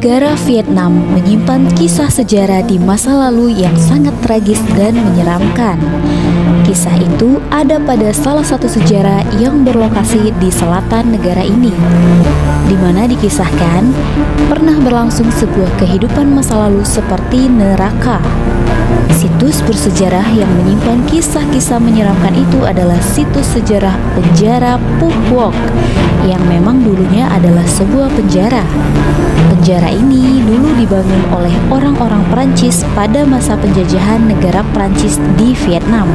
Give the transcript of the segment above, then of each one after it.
Negara Vietnam menyimpan kisah sejarah di masa lalu yang sangat tragis dan menyeramkan. Kisah itu ada pada salah satu sejarah yang berlokasi di selatan negara ini, di mana dikisahkan pernah berlangsung sebuah kehidupan masa lalu seperti neraka. Situs bersejarah yang menyimpan kisah-kisah menyeramkan itu adalah situs sejarah penjara Phu Quoc yang memang dulunya adalah sebuah penjara. Penjara ini dulu dibangun oleh orang-orang Prancis pada masa penjajahan negara Prancis di Vietnam.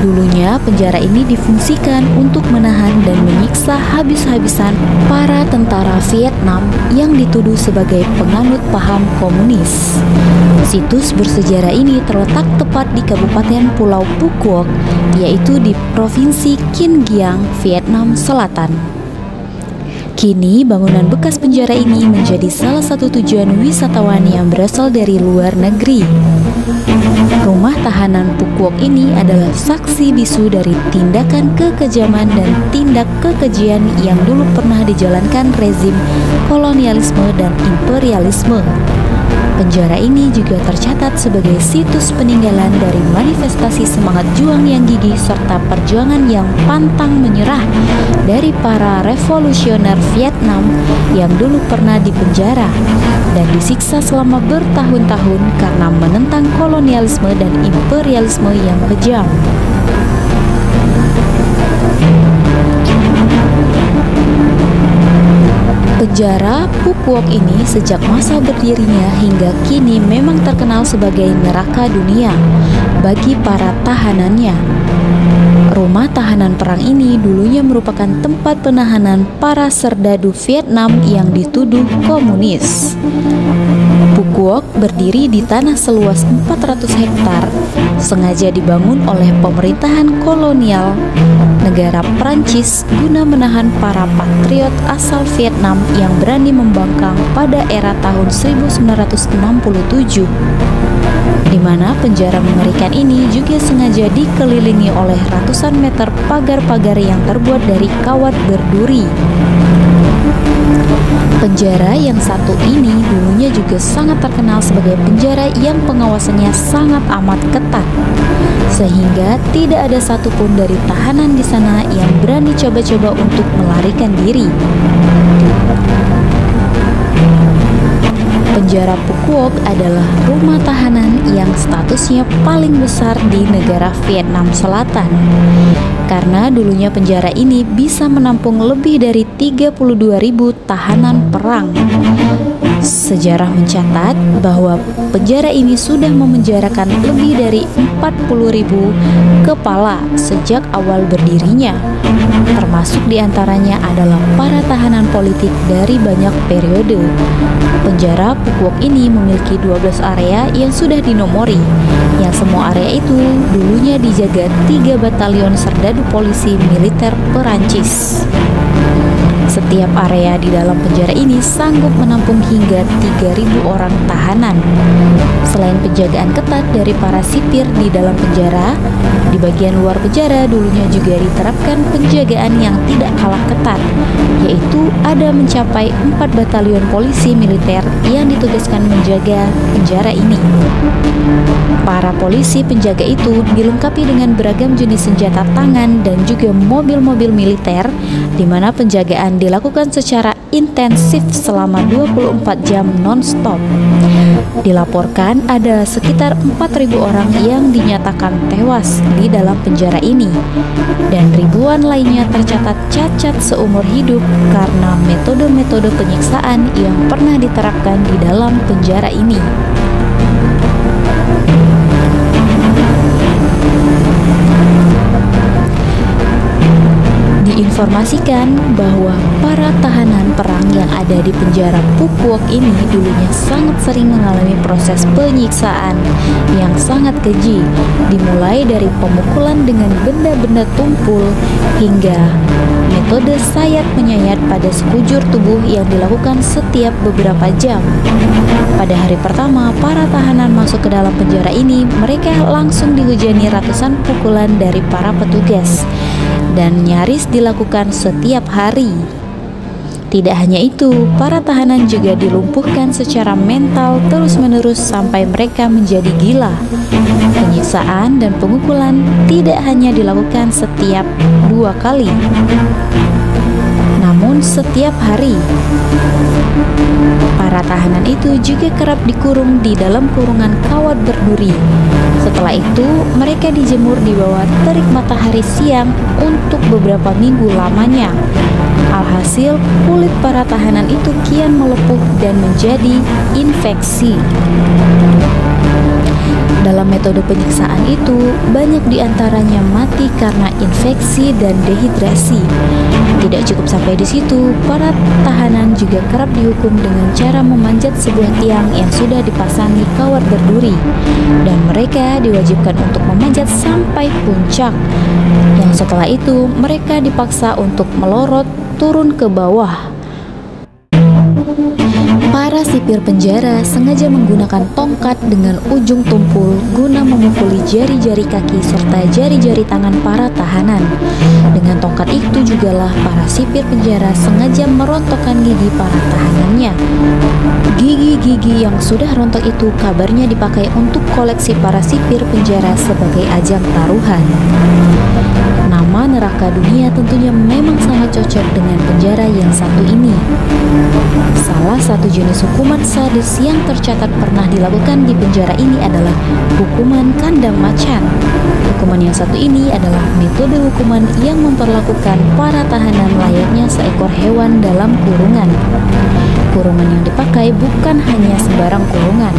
Dulunya penjara ini difungsikan untuk menahan dan menyiksa habis-habisan para tentara Vietnam yang dituduh sebagai penganut paham komunis. Situs bersejarah ini terletak tepat di Kabupaten Pulau Phu Quoc, yaitu di Provinsi Kinh Giang, Vietnam Selatan. Kini bangunan bekas penjara ini menjadi salah satu tujuan wisatawan yang berasal dari luar negeri. Rumah tahanan Phu Quoc ini adalah saksi bisu dari tindakan kekejaman dan tindak kekejian yang dulu pernah dijalankan rezim kolonialisme dan imperialisme. Penjara ini juga tercatat sebagai situs peninggalan dari manifestasi semangat juang yang gigih serta perjuangan yang pantang menyerah dari para revolusioner Vietnam yang dulu pernah dipenjara dan disiksa selama bertahun-tahun karena menentang kolonialisme dan imperialisme yang kejam. Penjara Phu Quoc ini sejak masa berdirinya hingga kini memang terkenal sebagai neraka dunia bagi para tahanannya. Rumah tahanan perang ini dulunya merupakan tempat penahanan para serdadu Vietnam yang dituduh komunis. Phu Quoc berdiri di tanah seluas 400 hektar, sengaja dibangun oleh pemerintahan kolonial negara Prancis guna menahan para patriot asal Vietnam yang berani membangkang pada era tahun 1967, di mana penjara mengerikan ini juga sengaja dikelilingi oleh ratusan meter pagar-pagar yang terbuat dari kawat berduri. Penjara yang satu ini dulunya juga sangat terkenal sebagai penjara yang pengawasannya sangat amat ketat, sehingga tidak ada satupun dari tahanan di sana yang berani coba-coba untuk melarikan diri. Penjara Phu Quoc adalah rumah tahanan yang statusnya paling besar di negara Vietnam Selatan, karena dulunya penjara ini bisa menampung lebih dari 32.000 tahanan perang. Sejarah mencatat bahwa penjara ini sudah memenjarakan lebih dari 40.000 kepala sejak awal berdirinya, termasuk diantaranya adalah para tahanan politik dari banyak periode. Penjara Phu Quoc ini memiliki 12 area yang sudah dinomori, yang semua area itu dulunya dijaga 3 batalion serdadu polisi militer Perancis. Setiap area di dalam penjara ini sanggup menampung hingga 3.000 orang tahanan. Selain penjagaan ketat dari para sipir di dalam penjara, di bagian luar penjara dulunya juga diterapkan penjagaan yang tidak kalah ketat, yaitu ada mencapai 4 batalion polisi militer yang ditugaskan menjaga penjara ini. Para polisi penjaga itu dilengkapi dengan beragam jenis senjata tangan dan juga mobil-mobil militer, di mana penjagaan dilakukan secara intensif selama 24 jam non-stop. Dilaporkan ada sekitar 4.000 orang yang dinyatakan tewas di dalam penjara ini, dan ribuan lainnya tercatat cacat seumur hidup karena metode-metode penyiksaan yang pernah diterapkan di dalam penjara ini. Diinformasikan bahwa para tahanan perang yang ada di penjara Phu Quoc ini dulunya sangat sering mengalami proses penyiksaan yang sangat keji, dimulai dari pemukulan dengan benda-benda tumpul hingga metode sayat menyayat pada sekujur tubuh yang dilakukan setiap beberapa jam. Pada hari pertama para tahanan masuk ke dalam penjara ini, mereka langsung dihujani ratusan pukulan dari para petugas, dan nyaris dilakukan setiap hari. Tidak hanya itu, para tahanan juga dilumpuhkan secara mental terus-menerus sampai mereka menjadi gila. Penyiksaan dan pemukulan tidak hanya dilakukan setiap 2 kali, namun setiap hari. Para tahanan itu juga kerap dikurung di dalam kurungan kawat berduri. Setelah itu, mereka dijemur di bawah terik matahari siang untuk beberapa minggu lamanya. Alhasil, kulit para tahanan itu kian melepuh dan menjadi infeksi. Dalam metode penyiksaan itu, banyak diantaranya mati karena infeksi dan dehidrasi. Tidak cukup sampai di situ, para tahanan juga kerap dihukum dengan cara memanjat sebuah tiang yang sudah dipasangi kawat berduri, dan mereka diwajibkan untuk memanjat sampai puncak. Yang setelah itu, mereka dipaksa untuk melorot turun ke bawah. Para sipir penjara sengaja menggunakan tongkat dengan ujung tumpul guna memukuli jari-jari kaki serta jari-jari tangan para tahanan. Dengan tongkat itu jugalah para sipir penjara sengaja merontokkan gigi para tahanannya. Gigi-gigi yang sudah rontok itu kabarnya dipakai untuk koleksi para sipir penjara sebagai ajang taruhan. Nama neraka dunia tentunya memang sangat cocok dengan penjara yang satu ini. Salah satu jenis hukuman sadis yang tercatat pernah dilakukan di penjara ini adalah hukuman kandang macan. Hukuman yang satu ini adalah metode hukuman yang memperlakukan para tahanan layaknya seekor hewan dalam kurungan. Kurungan yang dipakai bukan hanya sembarang kurungan,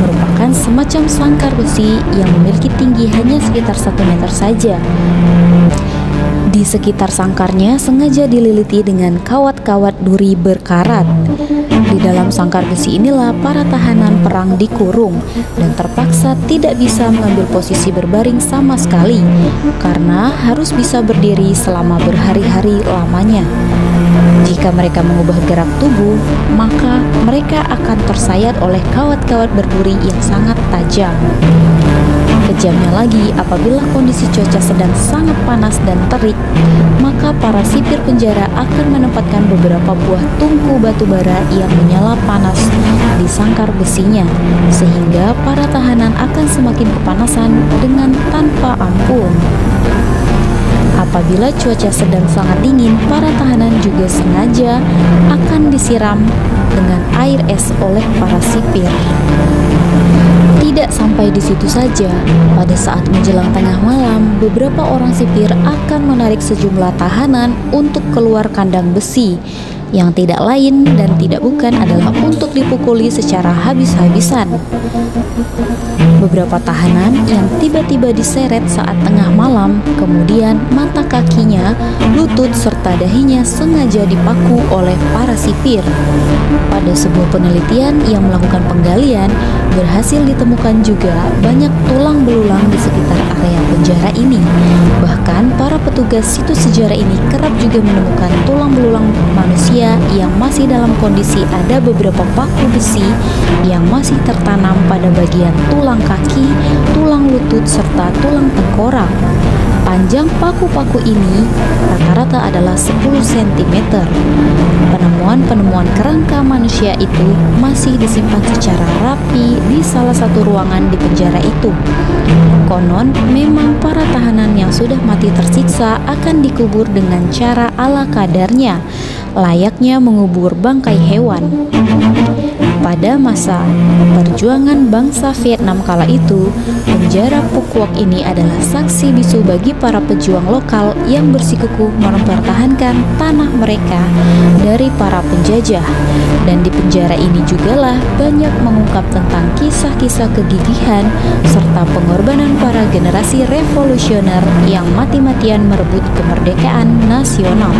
merupakan semacam sangkar besi yang memiliki tinggi hanya sekitar 1 meter saja. Di sekitar sangkarnya sengaja dililiti dengan kawat-kawat duri berkarat. Di dalam sangkar besi inilah para tahanan perang dikurung dan terpaksa tidak bisa mengambil posisi berbaring sama sekali karena harus bisa berdiri selama berhari-hari lamanya. Jika mereka mengubah gerak tubuh, maka mereka akan tersayat oleh kawat-kawat berduri yang sangat tajam. Kejamnya lagi, apabila kondisi cuaca sedang sangat panas dan terik, maka para sipir penjara akan menempatkan beberapa buah tungku batu bara yang menyala panas di sangkar besinya, sehingga para tahanan akan semakin kepanasan dengan tanpa ampun. Apabila cuaca sedang sangat dingin, para tahanan juga sengaja akan disiram dengan air es oleh para sipir. Tidak sampai di situ saja, pada saat menjelang tengah malam, beberapa orang sipir akan menarik sejumlah tahanan untuk keluar kandang besi, yang tidak lain dan tidak bukan adalah untuk dipukuli secara habis-habisan. Beberapa tahanan yang tiba-tiba diseret saat tengah malam, kemudian mata kakinya, lutut, serta dahinya sengaja dipaku oleh para sipir. Pada sebuah penelitian yang melakukan penggalian, berhasil ditemukan juga banyak tulang belulang di sekitar area penjara ini. Bahkan para petugas situs sejarah ini kerap juga menemukan tulang belulang manusia yang masih dalam kondisi ada beberapa paku besi yang masih tertanam pada bagian tulang kaki, tulang lutut, serta tulang tengkorak. Panjang paku-paku ini rata-rata adalah 10 cm. Penemuan-penemuan kerangka manusia itu masih disimpan secara rapi di salah satu ruangan di penjara itu. Konon, memang para tahanan yang sudah mati tersiksa akan dikubur dengan cara ala kadarnya, layaknya mengubur bangkai hewan. Pada masa perjuangan bangsa Vietnam kala itu, penjara Phu Quoc ini adalah saksi bisu bagi para pejuang lokal yang bersikukuh mempertahankan tanah mereka dari para penjajah. Dan di penjara ini jugalah banyak mengungkap tentang kisah-kisah kegigihan serta pengorbanan para generasi revolusioner yang mati-matian merebut kemerdekaan nasional.